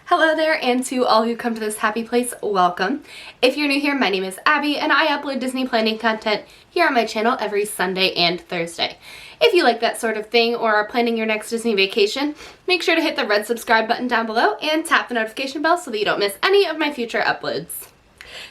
Hello there, and to all who come to this happy place, welcome. If you're new here, my name is Abby, and I upload Disney planning content here on my channel every Sunday and Thursday. If you like that sort of thing or are planning your next Disney vacation, make sure to hit the red subscribe button down below and tap the notification bell so that you don't miss any of my future uploads.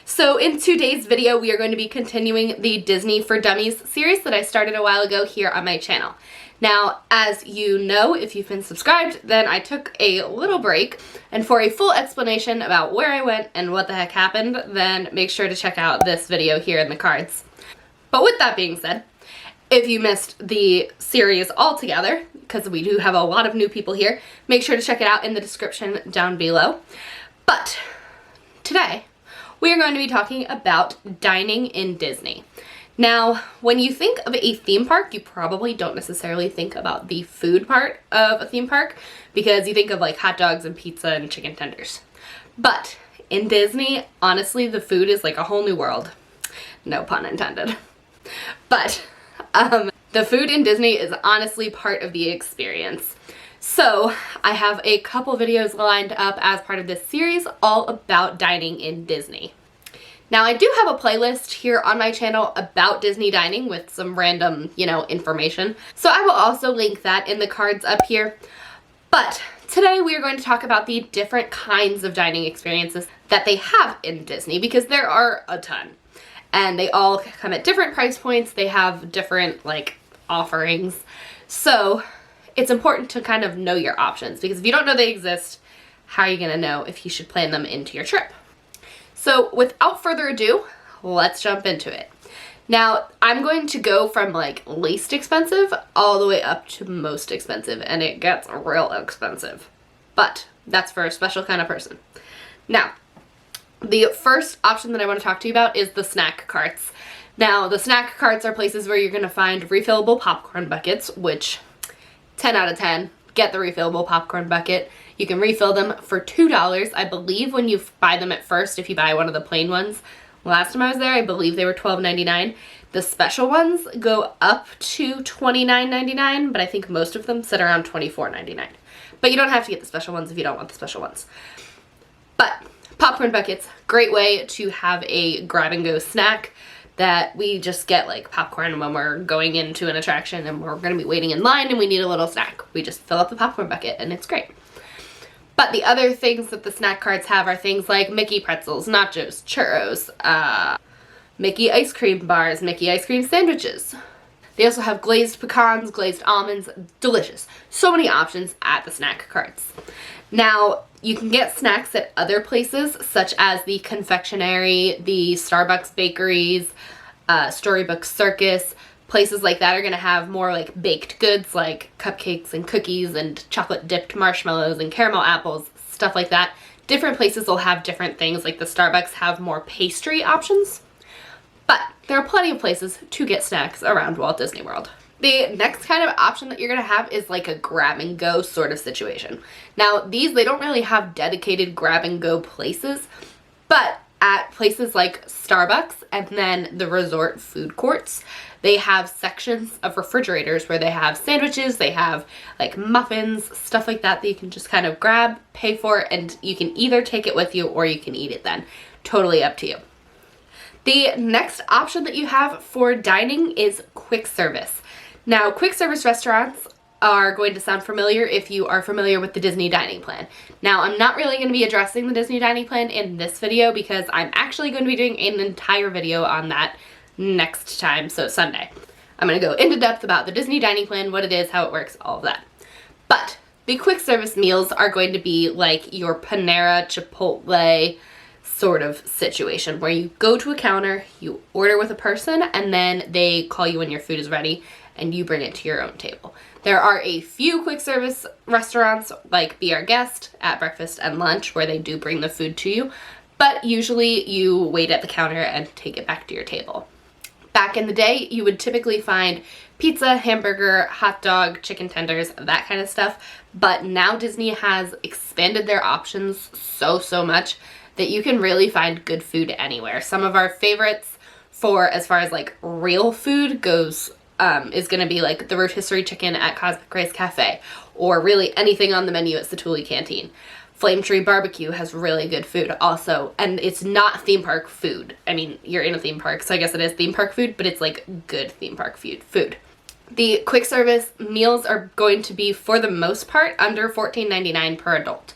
So in today's video, we are going to be continuing the Disney for Dummies series that I started a while ago here on my channel. Now, as you know, if you've been subscribed, then I took a little break, and for a full explanation about where I went and what the heck happened, then make sure to check out this video here in the cards. But with that being said, if you missed the series altogether, because we do have a lot of new people here, make sure to check it out in the description down below. But today, we are going to be talking about dining in Disney. Now, when you think of a theme park, you probably don't necessarily think about the food part of a theme park because you think of like hot dogs and pizza and chicken tenders. But in Disney, honestly, the food is like a whole new world. No pun intended. But the food in Disney is honestly part of the experience. So I have a couple videos lined up as part of this series all about dining in Disney. Now, I do have a playlist here on my channel about Disney dining with some random, information. So I will also link that in the cards up here. But today we are going to talk about the different kinds of dining experiences that they have in Disney because there are a ton. And they all come at different price points. They have different, offerings. So it's important to kind of know your options because if you don't know they exist, how are you going to know if you should plan them into your trip? So without further ado, let's jump into it. Now, I'm going to go from least expensive all the way up to most expensive, and it gets real expensive. But that's for a special kind of person. Now, the first option that I want to talk to you about is the snack carts. Now, the snack carts are places where you're going to find refillable popcorn buckets, which 10 out of 10, get the refillable popcorn bucket. You can refill them for $2. I believe when you buy them at first, if you buy one of the plain ones, last time I was there, I believe they were $12.99. The special ones go up to $29.99, but I think most of them sit around $24.99. But you don't have to get the special ones if you don't want the special ones. But popcorn buckets, great way to have a grab-and-go snack that we just get popcorn when we're going into an attraction and we're going to be waiting in line and we need a little snack. We just fill up the popcorn bucket and it's great. But the other things that the snack carts have are things like Mickey pretzels, nachos, churros, Mickey ice cream bars, Mickey ice cream sandwiches. They also have glazed pecans, glazed almonds, delicious. So many options at the snack carts. Now, you can get snacks at other places such as the confectionery, the Starbucks bakeries, Storybook Circus. Places like that are going to have more baked goods like cupcakes and cookies and chocolate dipped marshmallows and caramel apples, stuff like that. Different places will have different things, like the Starbucks have more pastry options. But there are plenty of places to get snacks around Walt Disney World. The next kind of option that you're going to have is a grab and go sort of situation. Now they don't really have dedicated grab and go places, but at places like Starbucks and then the resort food courts, they have sections of refrigerators where they have sandwiches, they have muffins, stuff like that that you can just kind of grab, pay for, and you can either take it with you or you can eat it then. Totally up to you. The next option that you have for dining is quick service. Now, quick service restaurants are going to sound familiar if you are familiar with the Disney dining plan. Now, I'm not really going to be addressing the Disney dining plan in this video because I'm actually going to be doing an entire video on that next time, so Sunday. I'm going to go into depth about the Disney dining plan, what it is, how it works, all of that. But the quick service meals are going to be like your Panera, Chipotle sort of situation where you go to a counter, you order with a person, and then they call you when your food is ready and you bring it to your own table. There are a few quick service restaurants like Be Our Guest at breakfast and lunch where they do bring the food to you, but usually you wait at the counter and take it back to your table. Back in the day, you would typically find pizza, hamburger, hot dog, chicken tenders, that kind of stuff, but now Disney has expanded their options so much that you can really find good food anywhere. Some of our favorites for as far as real food goes is going to be the rotisserie chicken at Cosmic Rice Cafe, or really anything on the menu at Satu'li Canteen. Flame Tree Barbecue has really good food also, and it's not theme park food. I mean, you're in a theme park, so I guess it is theme park food, but it's like good theme park food. The quick service meals are going to be, for the most part, under $14.99 per adult.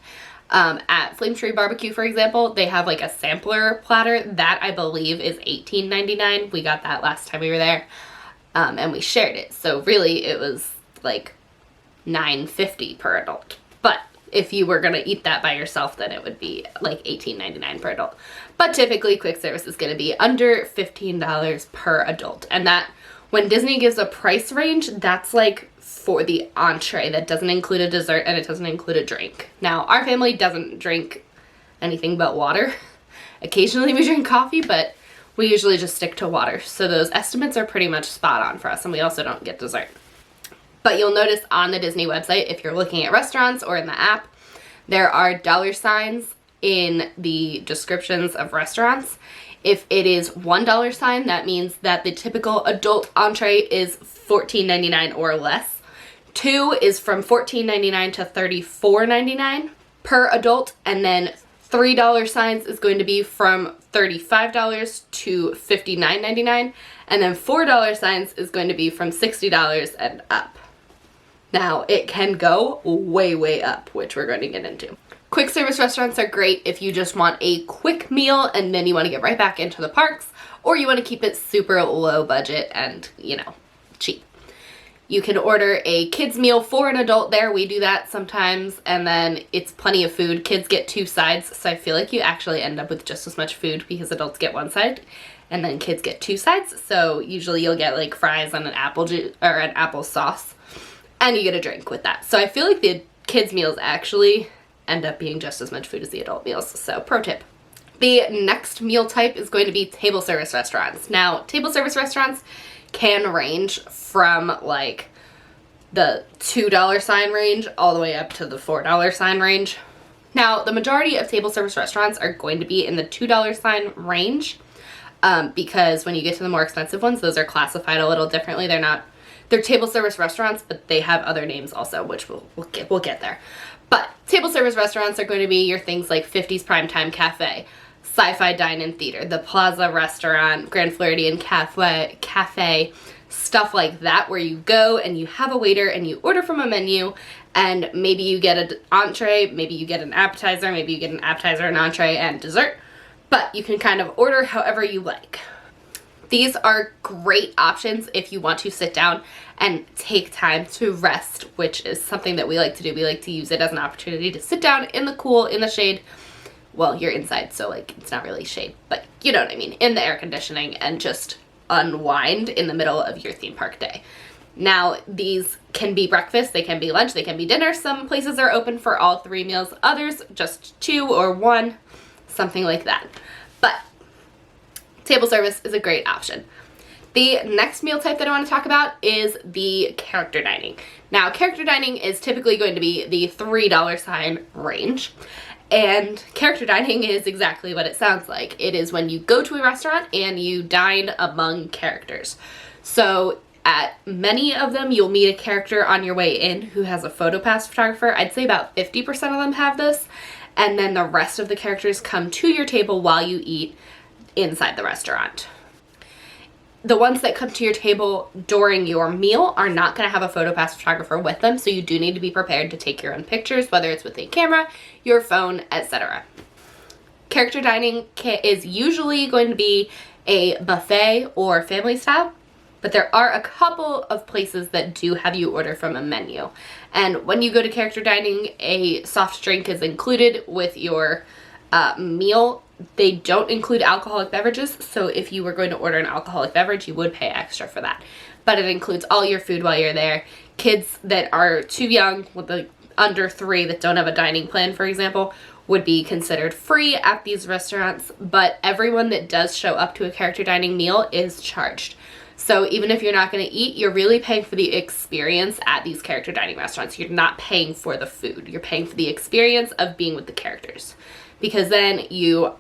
At Flame Tree Barbecue, for example, they have like a sampler platter that I believe is $18.99. We got that last time we were there, and we shared it. So really it was like $9.50 per adult. But if you were going to eat that by yourself, then it would be like $18.99 per adult. But typically quick service is going to be under $15 per adult. And that, when Disney gives a price range, that's like for the entree. That doesn't include a dessert and it doesn't include a drink. Now, our family doesn't drink anything but water. Occasionally we drink coffee, but we usually just stick to water. So those estimates are pretty much spot on for us, and we also don't get dessert. But you'll notice on the Disney website, if you're looking at restaurants or in the app, there are dollar signs in the descriptions of restaurants. If it is $1 sign, that means that the typical adult entree is $14.99 or less. 2 is from $14.99 to $34.99 per adult, and then $3 signs is going to be from $35 to $59.99, and then $4 signs is going to be from $60 and up. Now, it can go way, way up, which we're going to get into. Quick service restaurants are great if you just want a quick meal and then you want to get right back into the parks, or you want to keep it super low budget and, you know, cheap. You can order a kid's meal for an adult there. We do that sometimes, and then it's plenty of food. Kids get 2 sides, so I feel like you actually end up with just as much food because adults get 1 side and then kids get 2 sides. So usually you'll get like fries and an apple juice or an apple sauce, and you get a drink with that. So I feel like the kids' meals actually end up being just as much food as the adult meals. So pro tip. The next meal type is going to be table service restaurants. Now, table service restaurants can range from like the $2 sign range all the way up to the $4 sign range. Now, the majority of table service restaurants are going to be in the $2 sign range, because when you get to the more expensive ones, those are classified a little differently. They're table service restaurants, but they have other names also, which we'll get there. But table service restaurants are going to be your things like 50s Primetime Cafe, Sci-Fi Dine-In Theater, the Plaza Restaurant, Grand Floridian Cafe, stuff like that, where you go and you have a waiter and you order from a menu, and maybe you get an entree, maybe you get an appetizer, maybe you get an appetizer, an entree, and dessert, but you can kind of order however you like. These are great options if you want to sit down and take time to rest, which is something that we like to do. We like to use it as an opportunity to sit down in the cool, in the shade. Well, you're inside, so like it's not really shade, but you know what I mean, in the air conditioning, and just unwind in the middle of your theme park day. Now, these can be breakfast, they can be lunch, they can be dinner. Some places are open for all 3 meals, others just 2 or 1, something like that. But table service is a great option. The next meal type that I want to talk about is the character dining. Now, character dining is typically going to be the $3 sign range. And character dining is exactly what it sounds like. It is when you go to a restaurant and you dine among characters. So at many of them, you'll meet a character on your way in who has a PhotoPass photographer. I'd say about 50% of them have this. And then the rest of the characters come to your table while you eat inside the restaurant. The ones that come to your table during your meal are not going to have a PhotoPass photographer with them, so you do need to be prepared to take your own pictures, whether it's with a camera, your phone, etc. Character dining is usually going to be a buffet or family style, but there are a couple of places that do have you order from a menu. And when you go to character dining, a soft drink is included with your meal. They don't include alcoholic beverages, so if you were going to order an alcoholic beverage, you would pay extra for that. But it includes all your food while you're there. Kids that are too young, with the under 3 that don't have a dining plan, for example, would be considered free at these restaurants, but everyone that does show up to a character dining meal is charged. So even if you're not going to eat, you're really paying for the experience at these character dining restaurants. You're not paying for the food. You're paying for the experience of being with the characters. Because then you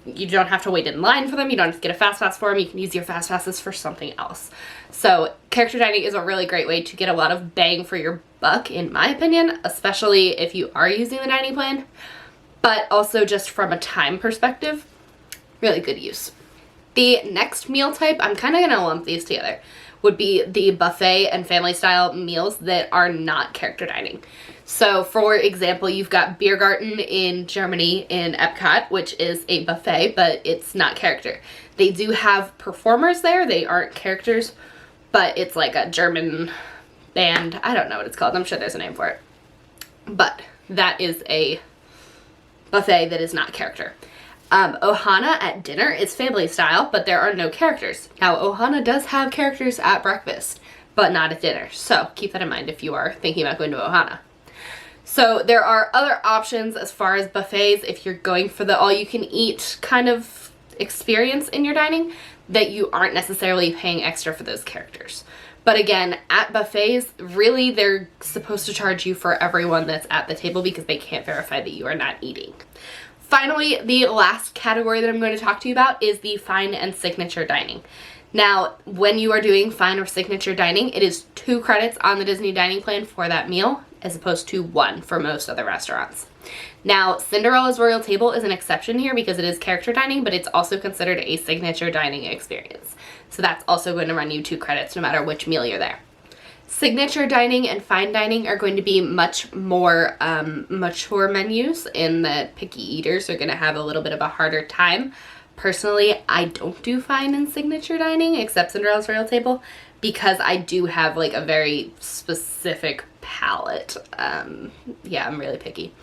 you don't have to wait in line for them. You don't have to get a fast pass for them. You can use your fast passes for something else. So character dining is a really great way to get a lot of bang for your buck, in my opinion, especially if you are using the dining plan, but also just from a time perspective, really good use. The next meal type, I'm kind of going to lump these together, would be the buffet and family style meals that are not character dining. So for example, you've got Biergarten in Germany in Epcot, which is a buffet, but it's not character. They do have performers there. They aren't characters, but it's like a German band. I don't know what it's called. I'm sure there's a name for it. But that is a buffet that is not character. Ohana at dinner is family style, but there are no characters. Now, Ohana does have characters at breakfast, but not at dinner. So keep that in mind if you are thinking about going to Ohana. So there are other options as far as buffets if you're going for the all-you-can-eat kind of experience in your dining that you aren't necessarily paying extra for those characters. But again, at buffets, really they're supposed to charge you for everyone that's at the table because they can't verify that you are not eating. Finally, the last category that I'm going to talk to you about is the fine and signature dining. Now, when you are doing fine or signature dining, it is 2 credits on the Disney dining plan for that meal, as opposed to 1 for most other restaurants. Now, Cinderella's Royal Table is an exception here because it is character dining, but it's also considered a signature dining experience. So that's also going to run you 2 credits no matter which meal you're there. Signature dining and fine dining are going to be much more mature menus in that picky eaters are going to have a little bit of a harder time. Personally, I don't do fine and signature dining except Cinderella's Royal Table because I do have like a very specific palate. Yeah, I'm really picky.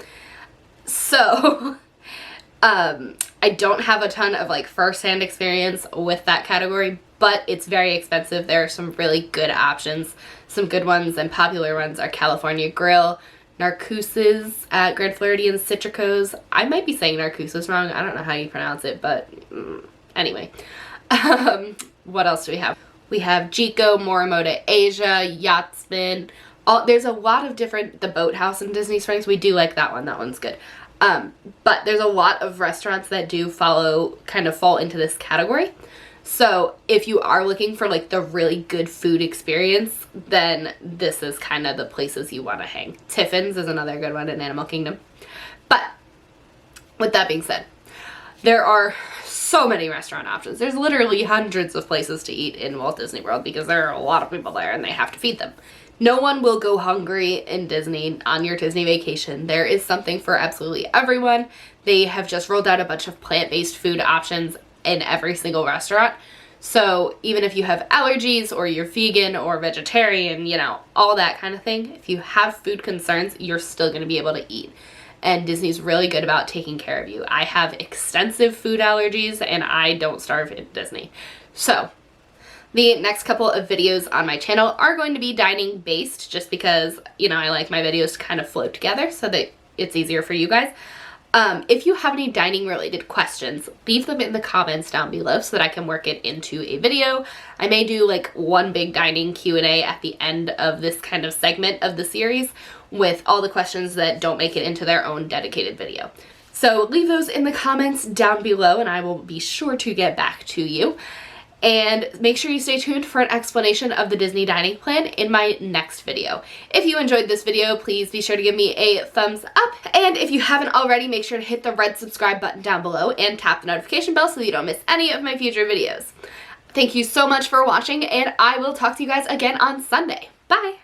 So I don't have a ton of like first-hand experience with that category, but it's very expensive. There are some really good options. Some good ones and popular ones are California Grill, Narcoosse's at Grand Floridian, Citrico's. I might be saying Narcoosse's wrong. I don't know how you pronounce it, but anyway. What else do we have? We have Jiko, Morimoto Asia, Yachtsman. There's a lot of different, the Boathouse in Disney Springs. We do like that one. That one's good. But there's a lot of restaurants that do kind of fall into this category. So if you are looking for like the really good food experience, then this is kind of the places you want to hang. Tiffin's is another good one in Animal Kingdom. But with that being said, there are so many restaurant options. There's literally hundreds of places to eat in Walt Disney World because there are a lot of people there and they have to feed them. No one will go hungry in Disney on your Disney vacation. There is something for absolutely everyone. They have just rolled out a bunch of plant-based food options in every single restaurant. So even if you have allergies or you're vegan or vegetarian, you know, all that kind of thing, if you have food concerns, you're still going to be able to eat. And Disney's really good about taking care of you. I have extensive food allergies and I don't starve at Disney. So the next couple of videos on my channel are going to be dining based just because, you know, I like my videos to kind of flow together so that it's easier for you guys. If you have any dining related questions, leave them in the comments down below so that I can work it into a video. I may do like one big dining Q&A at the end of this kind of segment of the series with all the questions that don't make it into their own dedicated video. So leave those in the comments down below and I will be sure to get back to you. And make sure you stay tuned for an explanation of the Disney dining plan in my next video. If you enjoyed this video, please be sure to give me a thumbs up. And if you haven't already, make sure to hit the red subscribe button down below and tap the notification bell so you don't miss any of my future videos. Thank you so much for watching and I will talk to you guys again on Sunday. Bye!